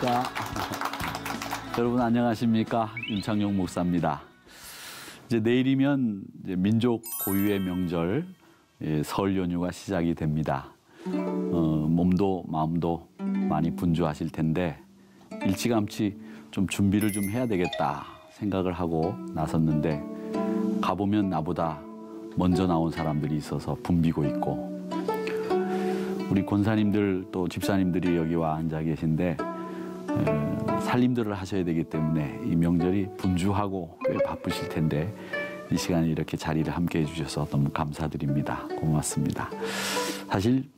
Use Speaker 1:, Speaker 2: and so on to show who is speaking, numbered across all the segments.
Speaker 1: 안녕하십니까. 여러분 안녕하십니까. 윤창용 목사입니다. 이제 내일이면 이제 민족 고유의 명절 설 연휴가 시작이 됩니다. 몸도 마음도 많이 분주하실 텐데 일찌감치 좀 준비를 좀 해야 되겠다 생각을 하고 나섰는데 가보면 나보다 먼저 나온 사람들이 있어서 붐비고 있고 우리 권사님들 또 집사님들이 여기 와 앉아 계신데 살림들을 하셔야 되기 때문에 이 명절이 분주하고 꽤 바쁘실 텐데 이 시간에 이렇게 자리를 함께 해주셔서 너무 감사드립니다. 고맙습니다. 사실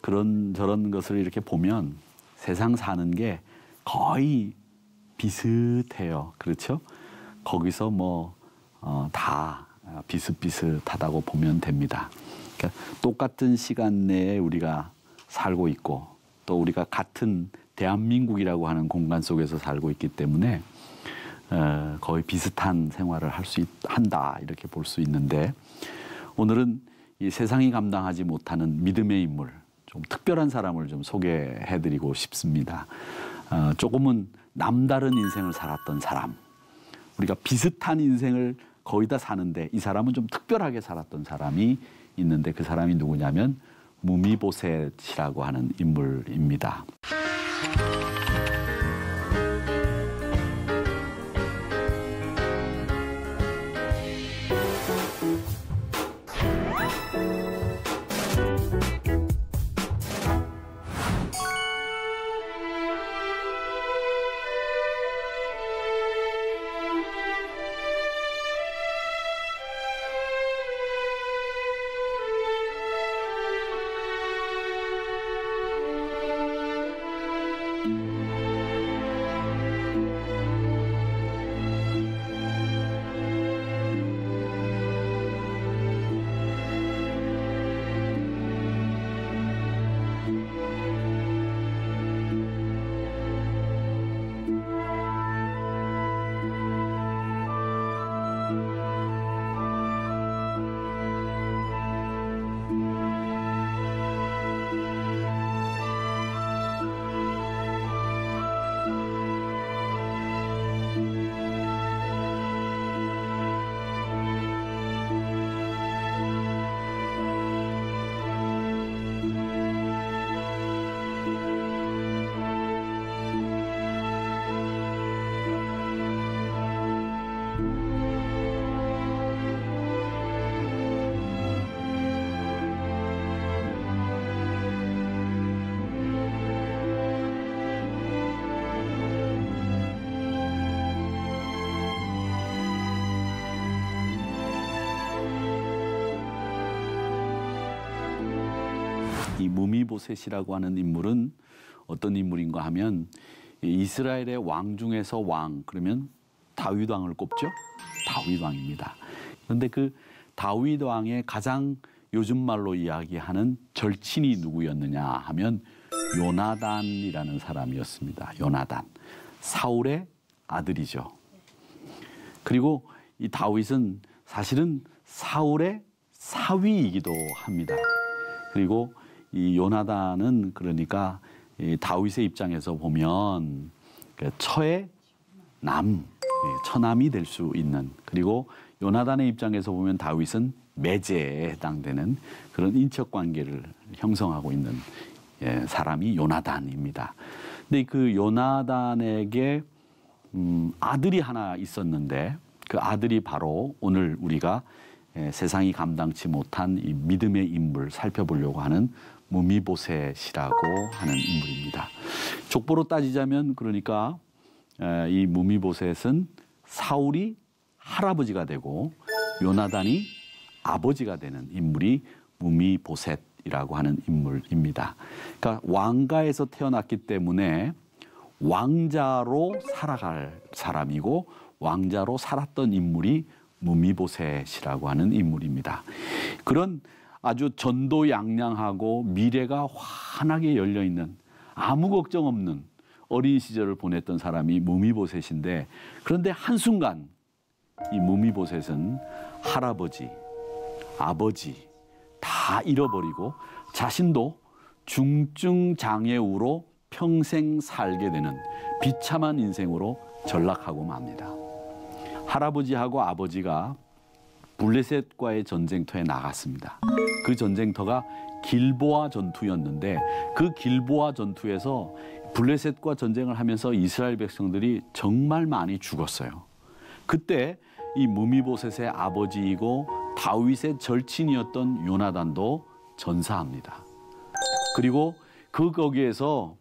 Speaker 1: 그런저런 것을 이렇게 보면 세상 사는 게 거의 비슷해요. 그렇죠? 거기서 다 비슷비슷하다고 보면 됩니다. 그러니까 똑같은 시간 내에 우리가 살고 있고 또 우리가 같은 대한민국이라고 하는 공간 속에서 살고 있기 때문에 거의 비슷한 생활을 한다 이렇게 볼 수 있는데 오늘은 이 세상이 감당하지 못하는 믿음의 인물, 좀 특별한 사람을 좀 소개해드리고 싶습니다. 조금은 남다른 인생을 살았던 사람, 우리가 비슷한 인생을 거의 다 사는데 이 사람은 좀 특별하게 살았던 사람이 있는데 그 사람이 누구냐면 무미보셋이라고 하는 인물입니다. 이 무미보셋이라고 하는 인물은 어떤 인물인가 하면 이스라엘의 왕 중에서 왕, 그러면 다윗 왕을 꼽죠? 다윗 왕입니다. 그런데 그 다윗 왕의 가장 요즘 말로 이야기하는 절친이 누구였느냐 하면 요나단이라는 사람이었습니다. 요나단. 사울의 아들이죠. 그리고 이 다윗은 사실은 사울의 사위이기도 합니다. 그리고 이 요나단은 그러니까 이 다윗의 입장에서 보면 처의 처남이 될 수 있는, 그리고 요나단의 입장에서 보면 다윗은 매제에 해당되는 그런 인척 관계를 형성하고 있는 사람이 요나단입니다. 근데 그 요나단에게 아들이 하나 있었는데 그 아들이 바로 오늘 우리가 세상이 감당치 못한 이 믿음의 인물 살펴보려고 하는 무미보셋이라고 하는 인물입니다. 족보로 따지자면 그러니까 이 무미보셋은 사울이 할아버지가 되고 요나단이 아버지가 되는 인물이 무미보셋이라고 하는 인물입니다. 그러니까 왕가에서 태어났기 때문에 왕자로 살아갈 사람이고 왕자로 살았던 인물이 무미보셋이라고 하는 인물입니다. 그런 아주 전도양양하고 미래가 환하게 열려있는 아무 걱정 없는 어린 시절을 보냈던 사람이 무미보셋인데, 그런데 한순간 이 무미보셋은 할아버지, 아버지 다 잃어버리고 자신도 중증 장애우로 평생 살게 되는 비참한 인생으로 전락하고 맙니다. 할아버지하고 아버지가 블레셋과의 전쟁터에 나갔습니다. 그 전쟁터가 길보아 전투였는데 그 길보아 전투에서 블레셋과 전쟁을 하면서 이스라엘 백성들이 정말 많이 죽었어요. 그때 이 무미보셋의 아버지이고 다윗의 절친이었던 요나단도 전사합니다. 그리고 거기에서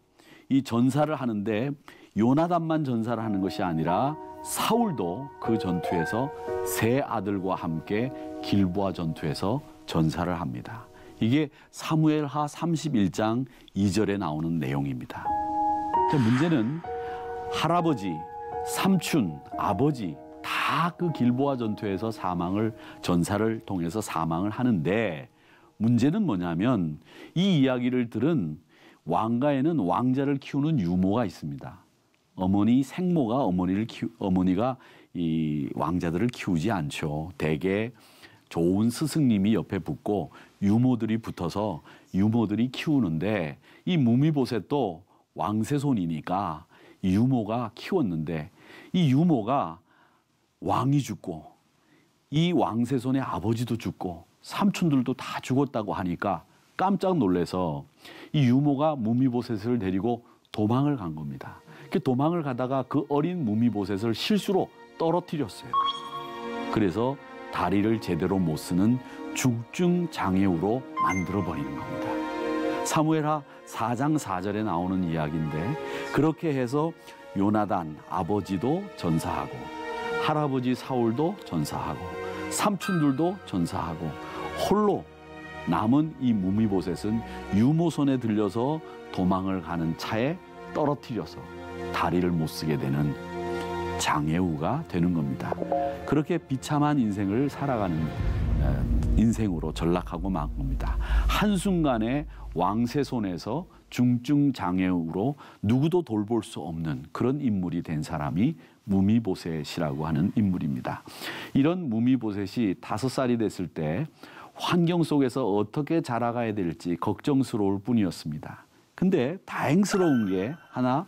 Speaker 1: 이 전사를 하는데 요나단만 전사를 하는 것이 아니라 사울도 그 전투에서 세 아들과 함께 길보아 전투에서 전사를 합니다. 이게 사무엘하 31장 2절에 나오는 내용입니다. 문제는 할아버지, 삼촌, 아버지 다 그 길보아 전투에서 전사를 통해서 사망을 하는데 문제는 뭐냐면 이 이야기를 들은 왕가에는 왕자를 키우는 유모가 있습니다. 생모가 어머니가 이 왕자들을 키우지 않죠. 대개 좋은 스승님이 옆에 붙고 유모들이 붙어서 유모들이 키우는데 이 무미보셋도 왕세손이니까 유모가 키웠는데 이 유모가 왕이 죽고 이 왕세손의 아버지도 죽고 삼촌들도 다 죽었다고 하니까 깜짝 놀라서 이 유모가 무미보셋을 데리고 도망을 간 겁니다. 도망을 가다가 그 어린 무미보셋을 실수로 떨어뜨렸어요. 그래서 다리를 제대로 못 쓰는 중증장애우로 만들어버리는 겁니다. 사무엘하 4장 4절에 나오는 이야기인데 그렇게 해서 요나단 아버지도 전사하고 할아버지 사울도 전사하고 삼촌들도 전사하고 홀로 남은 이 무미보셋은 유모 손에 들려서 도망을 가는 차에 떨어뜨려서 다리를 못 쓰게 되는 장애우가 되는 겁니다. 그렇게 비참한 인생을 살아가는 인생으로 전락하고 만 겁니다. 한순간에 왕세 손에서 중증 장애우로 누구도 돌볼 수 없는 그런 인물이 된 사람이 무미보셋이라고 하는 인물입니다. 이런 무미보셋이 5살이 됐을 때 환경 속에서 어떻게 자라가야 될지 걱정스러울 뿐이었습니다. 근데 다행스러운 게 하나,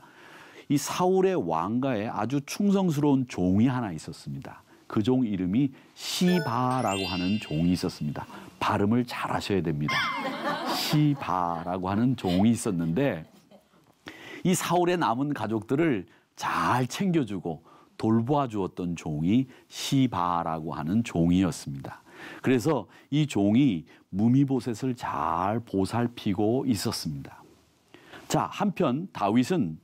Speaker 1: 이 사울의 왕가에 아주 충성스러운 종이 하나 있었습니다. 그 종 이름이 시바라고 하는 종이 있었습니다. 발음을 잘 하셔야 됩니다. 시바라고 하는 종이 있었는데 이 사울의 남은 가족들을 잘 챙겨주고 돌보아 주었던 종이 시바라고 하는 종이었습니다. 그래서 이 종이 무미보셋을 잘 보살피고 있었습니다. 자, 한편 다윗은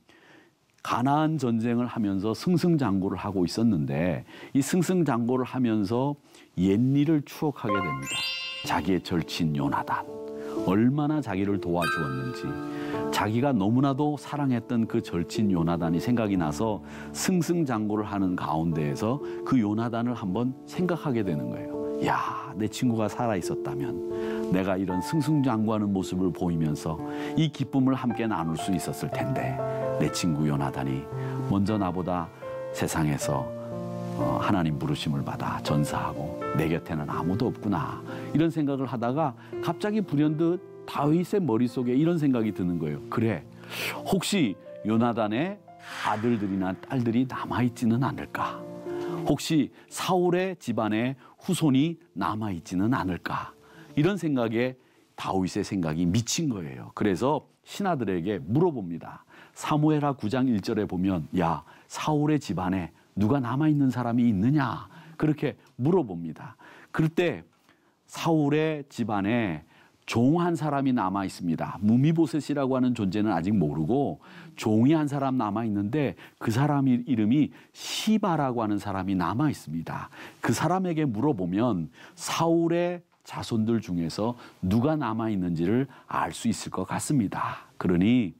Speaker 1: 가나안 전쟁을 하면서 승승장구를 하고 있었는데 이 승승장구를 하면서 옛일을 추억하게 됩니다. 자기의 절친 요나단, 얼마나 자기를 도와주었는지, 자기가 너무나도 사랑했던 그 절친 요나단이 생각이 나서 승승장구를 하는 가운데에서 그 요나단을 한번 생각하게 되는 거예요. 야, 내 친구가 살아있었다면 내가 이런 승승장구하는 모습을 보이면서 이 기쁨을 함께 나눌 수 있었을 텐데 내 친구 요나단이 먼저 나보다 세상에서 하나님 부르심을 받아 전사하고 내 곁에는 아무도 없구나, 이런 생각을 하다가 갑자기 불현듯 다윗의 머릿속에 이런 생각이 드는 거예요. 그래, 혹시 요나단의 아들들이나 딸들이 남아있지는 않을까? 혹시 사울의 집안에 후손이 남아있지는 않을까? 이런 생각에 다윗의 생각이 미친 거예요. 그래서 신하들에게 물어봅니다. 사무엘하 9장 1절에 보면 야, 사울의 집안에 누가 남아있는 사람이 있느냐? 그렇게 물어봅니다. 그럴 때 사울의 집안에 종 한 사람이 남아 있습니다. 무미보셋이라고 하는 존재는 아직 모르고 종이 한 사람 남아 있는데 그 사람 이름이 시바라고 하는 사람이 남아 있습니다. 그 사람에게 물어보면 사울의 자손들 중에서 누가 남아 있는지를 알 수 있을 것 같습니다. 그러니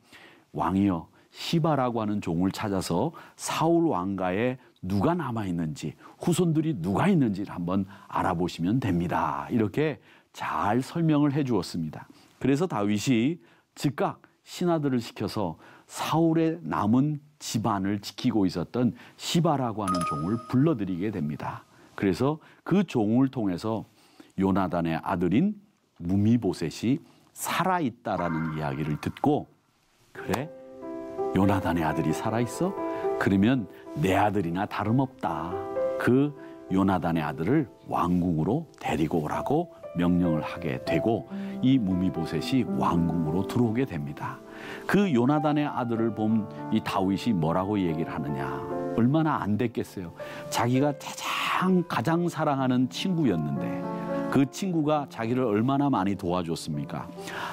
Speaker 1: 왕이여, 시바라고 하는 종을 찾아서 사울 왕가에 누가 남아 있는지, 후손들이 누가 있는지를 한번 알아보시면 됩니다. 이렇게 잘 설명을 해 주었습니다. 그래서 다윗이 즉각 신하들을 시켜서 사울의 남은 집안을 지키고 있었던 시바라고 하는 종을 불러들이게 됩니다. 그래서 그 종을 통해서 요나단의 아들인 무미보셋이 살아있다라는 이야기를 듣고, 그래, 요나단의 아들이 살아있어? 그러면 내 아들이나 다름없다. 그 요나단의 아들을 왕궁으로 데리고 오라고 명령을 하게 되고 이 무미보셋이 왕궁으로 들어오게 됩니다. 그 요나단의 아들을 본 이 다윗이 뭐라고 얘기를 하느냐. 얼마나 안 됐겠어요. 자기가 가장 사랑하는 친구였는데 그 친구가 자기를 얼마나 많이 도와줬습니까?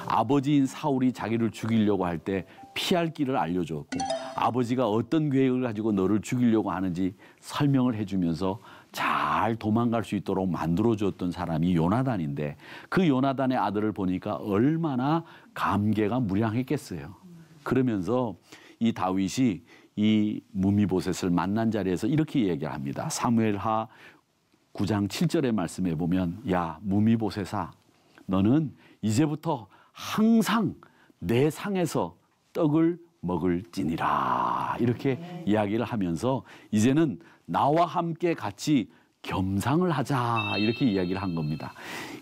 Speaker 1: 아버지인 사울이 자기를 죽이려고 할 때 피할 길을 알려줬고 아버지가 어떤 계획을 가지고 너를 죽이려고 하는지 설명을 해주면서 잘 도망갈 수 있도록 만들어줬던 사람이 요나단인데 그 요나단의 아들을 보니까 얼마나 감개가 무량했겠어요. 그러면서 이 다윗이 이 무미보셋을 만난 자리에서 이렇게 얘기를 합니다. 사무엘하 9장 7절의 말씀에 보면 야 무미보셋아 너는 이제부터 항상 내 상에서 떡을 먹을지니라 이렇게 이야기를 하면서 이제는 나와 함께 같이 겸상을 하자 이렇게 이야기를 한 겁니다.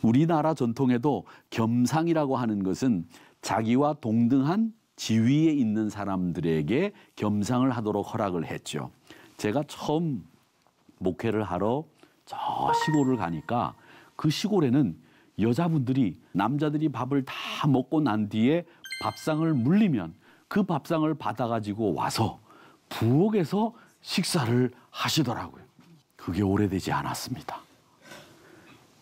Speaker 1: 우리나라 전통에도 겸상이라고 하는 것은 자기와 동등한 지위에 있는 사람들에게 겸상을 하도록 허락을 했죠. 제가 처음 목회를 하러 저 시골을 가니까 그 시골에는 여자분들이 남자들이 밥을 다 먹고 난 뒤에 밥상을 물리면 그 밥상을 받아가지고 와서 부엌에서 식사를 하시더라고요. 그게 오래되지 않았습니다.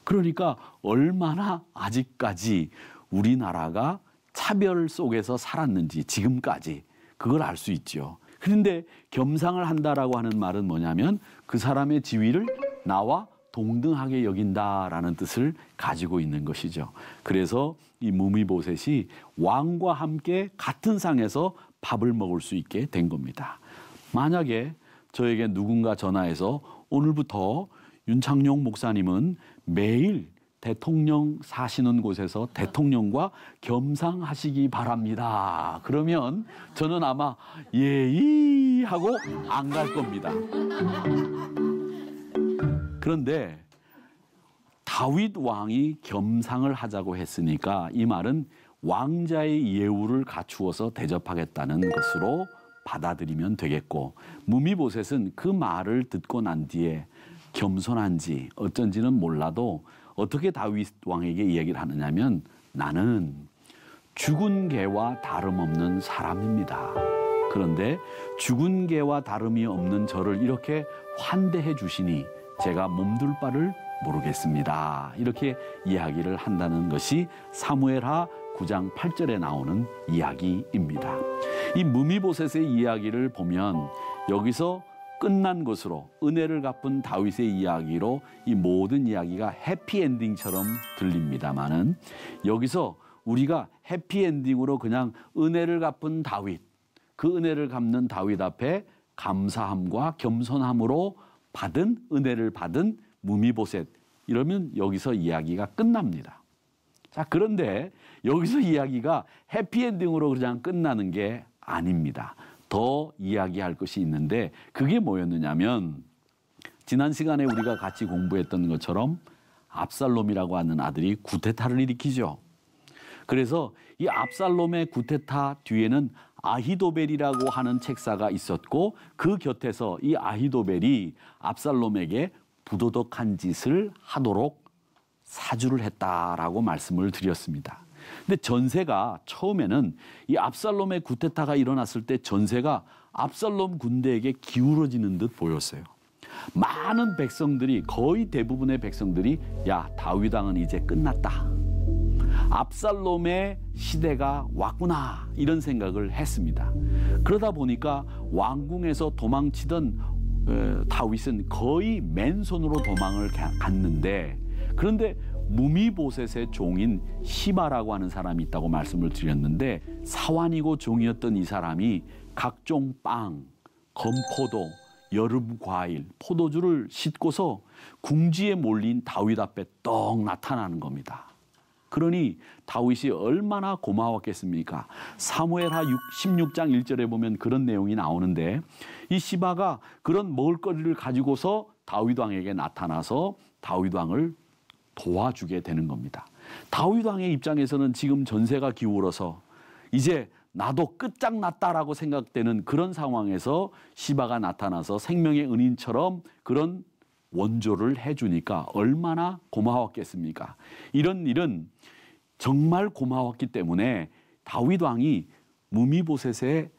Speaker 1: 그러니까 얼마나 아직까지 우리나라가 차별 속에서 살았는지 지금까지 그걸 알 수 있죠. 그런데 겸상을 한다라고 하는 말은 뭐냐면 그 사람의 지위를 나와 동등하게 여긴다라는 뜻을 가지고 있는 것이죠. 그래서 이 무미보셋이 왕과 함께 같은 상에서 밥을 먹을 수 있게 된 겁니다. 만약에 저에게 누군가 전화해서 오늘부터 윤창용 목사님은 매일 대통령 사시는 곳에서 대통령과 겸상하시기 바랍니다. 그러면 저는 아마 예이 하고 안 갈 겁니다. 그런데 다윗 왕이 겸상을 하자고 했으니까 이 말은 왕자의 예우를 갖추어서 대접하겠다는 것으로 받아들이면 되겠고 무미보셋은 그 말을 듣고 난 뒤에 겸손한지 어쩐지는 몰라도 어떻게 다윗 왕에게 이야기를 하느냐면 나는 죽은 개와 다름없는 사람입니다. 그런데 죽은 개와 다름이 없는 저를 이렇게 환대해 주시니 제가 몸둘 바를 모르겠습니다. 이렇게 이야기를 한다는 것이 사무엘하 9장 8절에 나오는 이야기입니다. 이 무미보셋의 이야기를 보면 여기서 끝난 것으로 은혜를 갚은 다윗의 이야기로 이 모든 이야기가 해피엔딩처럼 들립니다마는 여기서 우리가 해피엔딩으로 그냥 은혜를 갚은 다윗, 그 은혜를 갚는 다윗 앞에 감사함과 겸손함으로 받은 은혜를 받은 무미보셋 이러면 여기서 이야기가 끝납니다. 자, 그런데 여기서 이야기가 해피엔딩으로 그냥 끝나는 게 아닙니다. 더 이야기할 것이 있는데 그게 뭐였느냐면 지난 시간에 우리가 같이 공부했던 것처럼 압살롬이라고 하는 아들이 구테타를 일으키죠. 그래서 이 압살롬의 구테타 뒤에는 아히도벨이라고 하는 책사가 있었고 그 곁에서 이 아히도벨이 압살롬에게 부도덕한 짓을 하도록 사주를 했다라고 말씀을 드렸습니다. 근데 전세가 처음에는 이 압살롬의 구테타가 일어났을 때 전세가 압살롬 군대에게 기울어지는 듯 보였어요. 많은 백성들이 거의 대부분의 백성들이 야 다윗 왕은 이제 끝났다. 압살롬의 시대가 왔구나 이런 생각을 했습니다. 그러다 보니까 왕궁에서 도망치던 다윗은 거의 맨손으로 도망을 갔는데 그런데 무미보셋의 종인 시바라고 하는 사람이 있다고 말씀을 드렸는데 사환이고 종이었던 이 사람이 각종 빵, 건포도, 여름 과일, 포도주를 싣고서 궁지에 몰린 다윗 앞에 떡 나타나는 겁니다. 그러니 다윗이 얼마나 고마웠겠습니까? 사무엘하 16장 1절에 보면 그런 내용이 나오는데 이 시바가 그런 먹을거리를 가지고서 다윗 왕에게 나타나서 다윗 왕을 도와주게 되는 겁니다. 다윗 왕의 입장에서는 지금 전세가 기울어서 이제 나도 끝장났다라고 생각되는 그런 상황에서 시바가 나타나서 생명의 은인처럼 그런 원조를 해주니까 얼마나 고마웠겠습니까? 이런 일은 정말 고마웠기 때문에 다윗 왕이 무미보셋에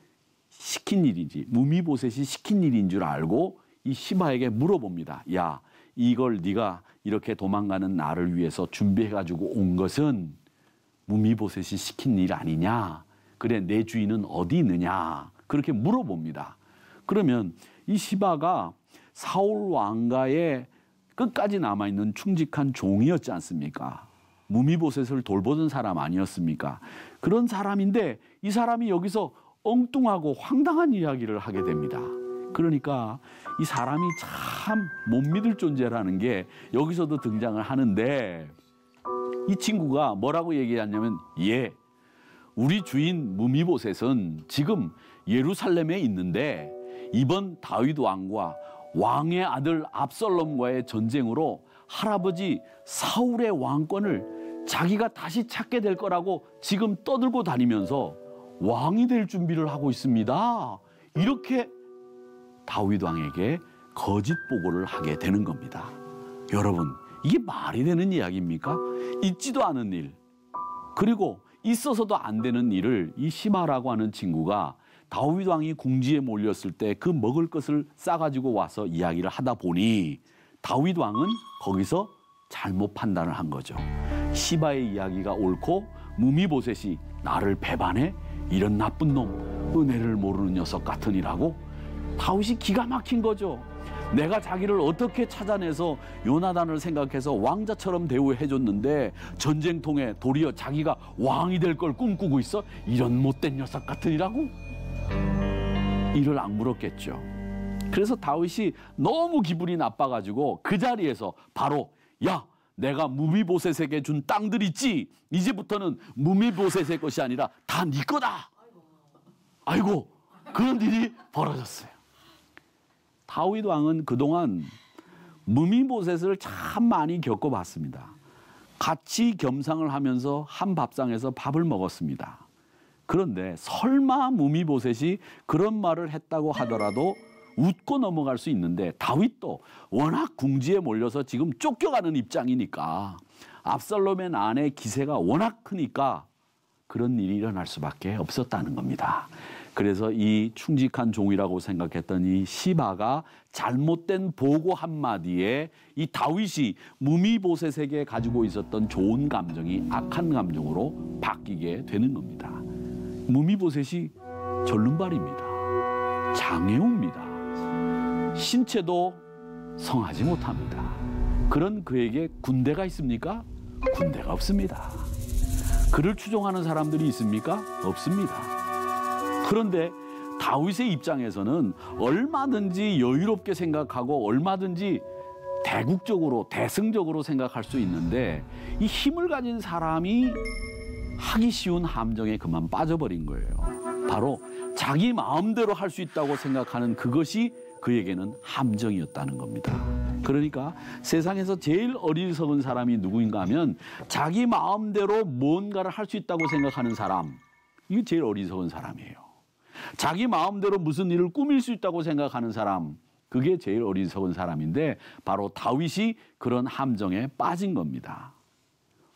Speaker 1: 시킨 일인지, 무미보셋이 시킨 일인 줄 알고 이 시바에게 물어봅니다. 야, 이걸 네가 이렇게 도망가는 나를 위해서 준비해가지고 온 것은 무미보셋이 시킨 일 아니냐? 그래, 내 주인은 어디 있느냐? 그렇게 물어봅니다. 그러면 이 시바가 사울 왕가에 끝까지 남아있는 충직한 종이었지 않습니까? 무미보셋을 돌보던 사람 아니었습니까? 그런 사람인데 이 사람이 여기서 엉뚱하고 황당한 이야기를 하게 됩니다. 그러니까 이 사람이 참 못 믿을 존재라는 게 여기서도 등장을 하는데 이 친구가 뭐라고 얘기하냐면 예, 우리 주인 무미보셋은 지금 예루살렘에 있는데 이번 다윗 왕과 왕의 아들 압살롬과의 전쟁으로 할아버지 사울의 왕권을 자기가 다시 찾게 될 거라고 지금 떠들고 다니면서 왕이 될 준비를 하고 있습니다. 이렇게 다윗 왕에게 거짓 보고를 하게 되는 겁니다. 여러분, 이게 말이 되는 이야기입니까? 있지도 않은 일, 그리고 있어서도 안 되는 일을 이 시바라고 하는 친구가 다윗 왕이 궁지에 몰렸을 때 그 먹을 것을 싸가지고 와서 이야기를 하다 보니 다윗 왕은 거기서 잘못 판단을 한 거죠. 시바의 이야기가 옳고 무미보셋이 나를 배반해? 이런 나쁜 놈, 은혜를 모르는 녀석 같으니라고 다윗이 기가 막힌 거죠. 내가 자기를 어떻게 찾아내서 요나단을 생각해서 왕자처럼 대우해줬는데 전쟁통에 도리어 자기가 왕이 될 걸 꿈꾸고 있어? 이런 못된 녀석 같으니라고? 이를 악물었겠죠. 그래서 다윗이 너무 기분이 나빠가지고 그 자리에서 바로 야, 내가 무미보셋에게 준 땅들 있지? 이제부터는 무미보셋의 것이 아니라 다 네 거다. 아이고, 그런 일이 벌어졌어요. 다윗 왕은 그동안 무미보셋을 참 많이 겪어봤습니다. 같이 겸상을 하면서 한 밥상에서 밥을 먹었습니다. 그런데 설마 무미보셋이 그런 말을 했다고 하더라도 웃고 넘어갈 수 있는데 다윗도 워낙 궁지에 몰려서 지금 쫓겨가는 입장이니까 압살롬의 난의 기세가 워낙 크니까 그런 일이 일어날 수밖에 없었다는 겁니다. 그래서 이 충직한 종이라고 생각했던 이 시바가 잘못된 보고 한마디에 이 다윗이 무미보셋에게 가지고 있었던 좋은 감정이 악한 감정으로 바뀌게 되는 겁니다. 무미보셋이 절름발입니다. 장애우입니다. 신체도 성하지 못합니다. 그런 그에게 군대가 있습니까? 군대가 없습니다. 그를 추종하는 사람들이 있습니까? 없습니다. 그런데 다윗의 입장에서는 얼마든지 여유롭게 생각하고 얼마든지 대국적으로 대승적으로 생각할 수 있는데 이 힘을 가진 사람이 하기 쉬운 함정에 그만 빠져버린 거예요. 바로 자기 마음대로 할 수 있다고 생각하는 그것이 그에게는 함정이었다는 겁니다. 그러니까 세상에서 제일 어리석은 사람이 누구인가 하면 자기 마음대로 뭔가를 할 수 있다고 생각하는 사람, 이게 제일 어리석은 사람이에요. 자기 마음대로 무슨 일을 꾸밀 수 있다고 생각하는 사람, 그게 제일 어리석은 사람인데 바로 다윗이 그런 함정에 빠진 겁니다.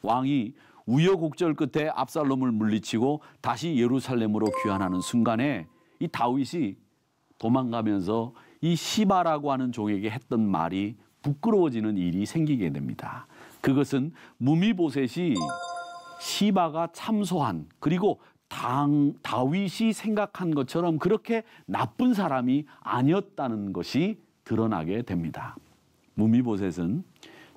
Speaker 1: 왕이 우여곡절 끝에 압살롬을 물리치고 다시 예루살렘으로 귀환하는 순간에 이 다윗이 도망가면서 이 시바라고 하는 종에게 했던 말이 부끄러워지는 일이 생기게 됩니다. 그것은 무미보셋이 시바가 참소한, 그리고 다윗이 생각한 것처럼 그렇게 나쁜 사람이 아니었다는 것이 드러나게 됩니다. 무미보셋은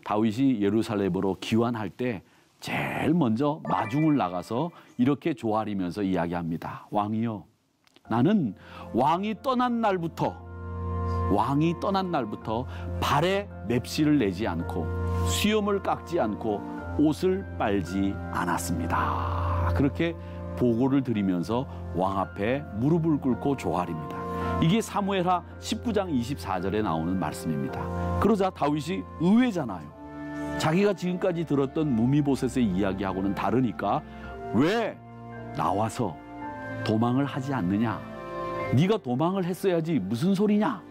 Speaker 1: 다윗이 예루살렘으로 귀환할 때 제일 먼저 마중을 나가서 이렇게 조아리면서 이야기합니다. 왕이여, 나는 왕이 떠난 날부터 발에 맵시를 내지 않고 수염을 깎지 않고 옷을 빨지 않았습니다. 그렇게 보고를 드리면서 왕 앞에 무릎을 꿇고 조아립니다. 이게 사무엘하 19장 24절에 나오는 말씀입니다. 그러자 다윗이 의외잖아요. 자기가 지금까지 들었던 무미보셋의 이야기하고는 다르니까 왜 나와서 도망을 하지 않느냐? 네가 도망을 했어야지 무슨 소리냐?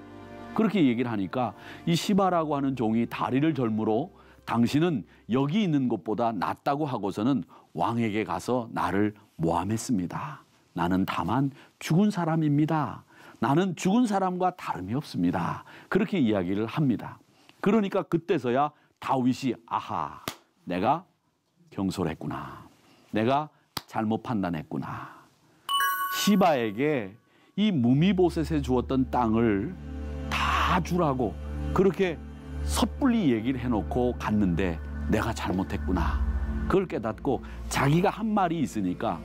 Speaker 1: 그렇게 얘기를 하니까 이 시바라고 하는 종이 다리를 절므로 당신은 여기 있는 것보다 낫다고 하고서는 왕에게 가서 나를 모함했습니다. 나는 다만 죽은 사람입니다. 나는 죽은 사람과 다름이 없습니다. 그렇게 이야기를 합니다. 그러니까 그때서야 다윗이 아하, 내가 경솔했구나. 내가 잘못 판단했구나. 시바에게 이 무미보셋에 주었던 땅을 다 주라고 그렇게 섣불리 얘기를 해놓고 갔는데 내가 잘못했구나. 그걸 깨닫고 자기가 한 말이 있으니까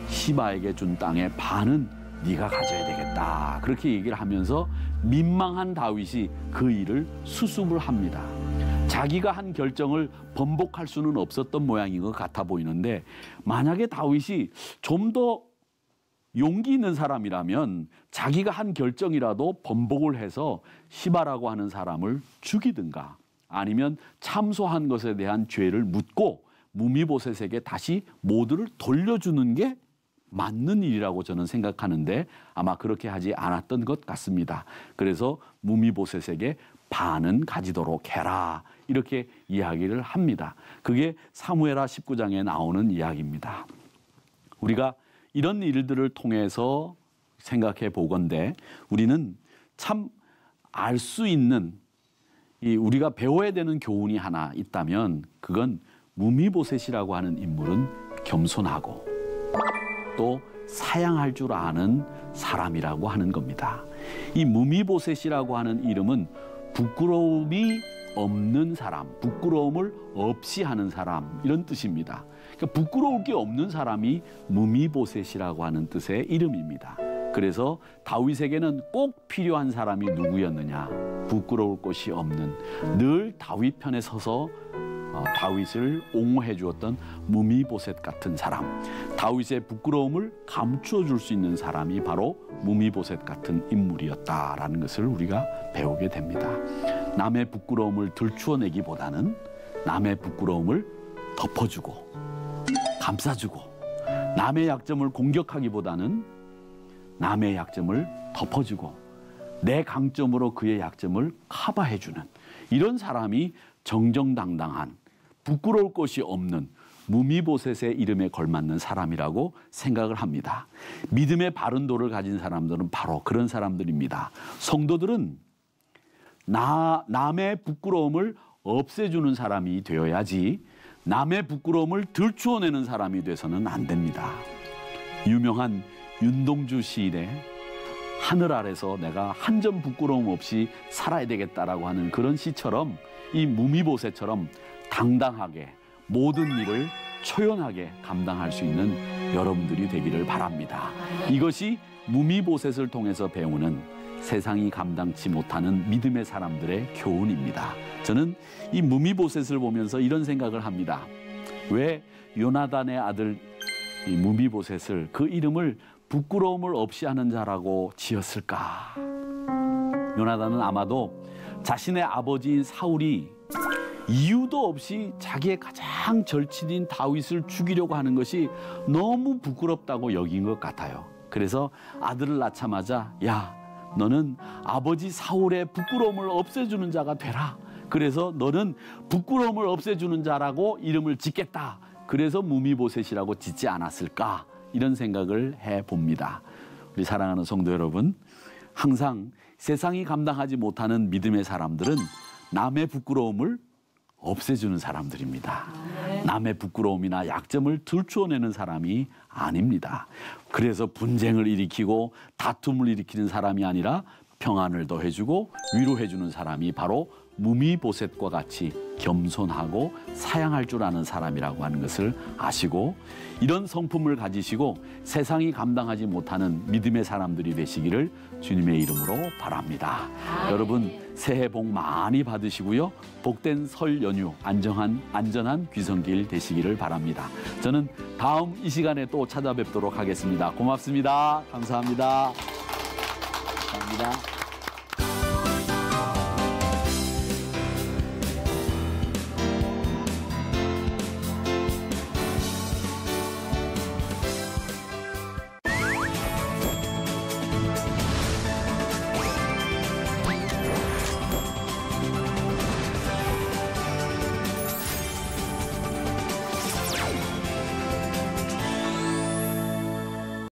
Speaker 1: 시바에게 준 땅의 반은 네가 가져야 되겠다. 그렇게 얘기를 하면서 민망한 다윗이 그 일을 수습을 합니다. 자기가 한 결정을 번복할 수는 없었던 모양인 것 같아 보이는데 만약에 다윗이 좀 더 용기 있는 사람이라면 자기가 한 결정이라도 번복을 해서 시바라고 하는 사람을 죽이든가 아니면 참소한 것에 대한 죄를 묻고 무미보셋에게 다시 모두를 돌려주는 게 맞는 일이라고 저는 생각하는데 아마 그렇게 하지 않았던 것 같습니다. 그래서 무미보셋에게 반은 가지도록 해라 이렇게 이야기를 합니다. 그게 사무엘하 19장에 나오는 이야기입니다. 우리가 이런 일들을 통해서 생각해 보건대 우리는 참 알 수 있는 우리가 배워야 되는 교훈이 하나 있다면 그건 무미보셋이라고 하는 인물은 겸손하고 또 사양할 줄 아는 사람이라고 하는 겁니다. 이 무미보셋이라고 하는 이름은 부끄러움이 없는 사람, 부끄러움을 없이 하는 사람 이런 뜻입니다. 그러니까 부끄러울 게 없는 사람이 무미보셋이라고 하는 뜻의 이름입니다. 그래서 다윗에게는 꼭 필요한 사람이 누구였느냐? 부끄러울 것이 없는 늘 다윗 편에 서서 다윗을 옹호해 주었던 무미보셋 같은 사람, 다윗의 부끄러움을 감추어 줄 수 있는 사람이 바로 무미보셋 같은 인물이었다라는 것을 우리가 배우게 됩니다. 남의 부끄러움을 들추어내기보다는 남의 부끄러움을 덮어주고 감싸주고 남의 약점을 공격하기보다는 남의 약점을 덮어주고 내 강점으로 그의 약점을 커버해주는 이런 사람이 정정당당한 부끄러울 것이 없는 무미보셋의 이름에 걸맞는 사람이라고 생각을 합니다. 믿음의 바른 도를 가진 사람들은 바로 그런 사람들입니다. 성도들은 남의 부끄러움을 없애주는 사람이 되어야지 남의 부끄러움을 들추어내는 사람이 돼서는 안 됩니다. 유명한 윤동주 시인의 하늘 아래서 내가 한 점 부끄러움 없이 살아야 되겠다라고 하는 그런 시처럼 이 무미보셋처럼 당당하게 모든 일을 초연하게 감당할 수 있는 여러분들이 되기를 바랍니다. 이것이 무미보셋을 통해서 배우는 세상이 감당치 못하는 믿음의 사람들의 교훈입니다. 저는 이 무미보셋을 보면서 이런 생각을 합니다. 왜 요나단의 아들 이 무미보셋을 그 이름을 부끄러움을 없이 하는 자라고 지었을까? 요나단은 아마도 자신의 아버지인 사울이 이유도 없이 자기의 가장 절친인 다윗을 죽이려고 하는 것이 너무 부끄럽다고 여긴 것 같아요. 그래서 아들을 낳자마자 야, 너는 아버지 사울의 부끄러움을 없애주는 자가 되라. 그래서 너는 부끄러움을 없애주는 자라고 이름을 짓겠다. 그래서 무미보셋이라고 짓지 않았을까? 이런 생각을 해봅니다. 우리 사랑하는 성도 여러분, 항상 세상이 감당하지 못하는 믿음의 사람들은 남의 부끄러움을 없애주는 사람들입니다. 남의 부끄러움이나 약점을 들추어내는 사람이 아닙니다. 그래서 분쟁을 일으키고 다툼을 일으키는 사람이 아니라 평안을 더해주고 위로해주는 사람이 바로 무미보셋과 같이 겸손하고 사양할 줄 아는 사람이라고 하는 것을 아시고 이런 성품을 가지시고 세상이 감당하지 못하는 믿음의 사람들이 되시기를 주님의 이름으로 바랍니다. 여러분 새해 복 많이 받으시고요. 복된 설 연휴 안전한 귀성길 되시기를 바랍니다. 저는 다음 이 시간에 또 찾아뵙도록 하겠습니다. 고맙습니다. 감사합니다. 감사합니다.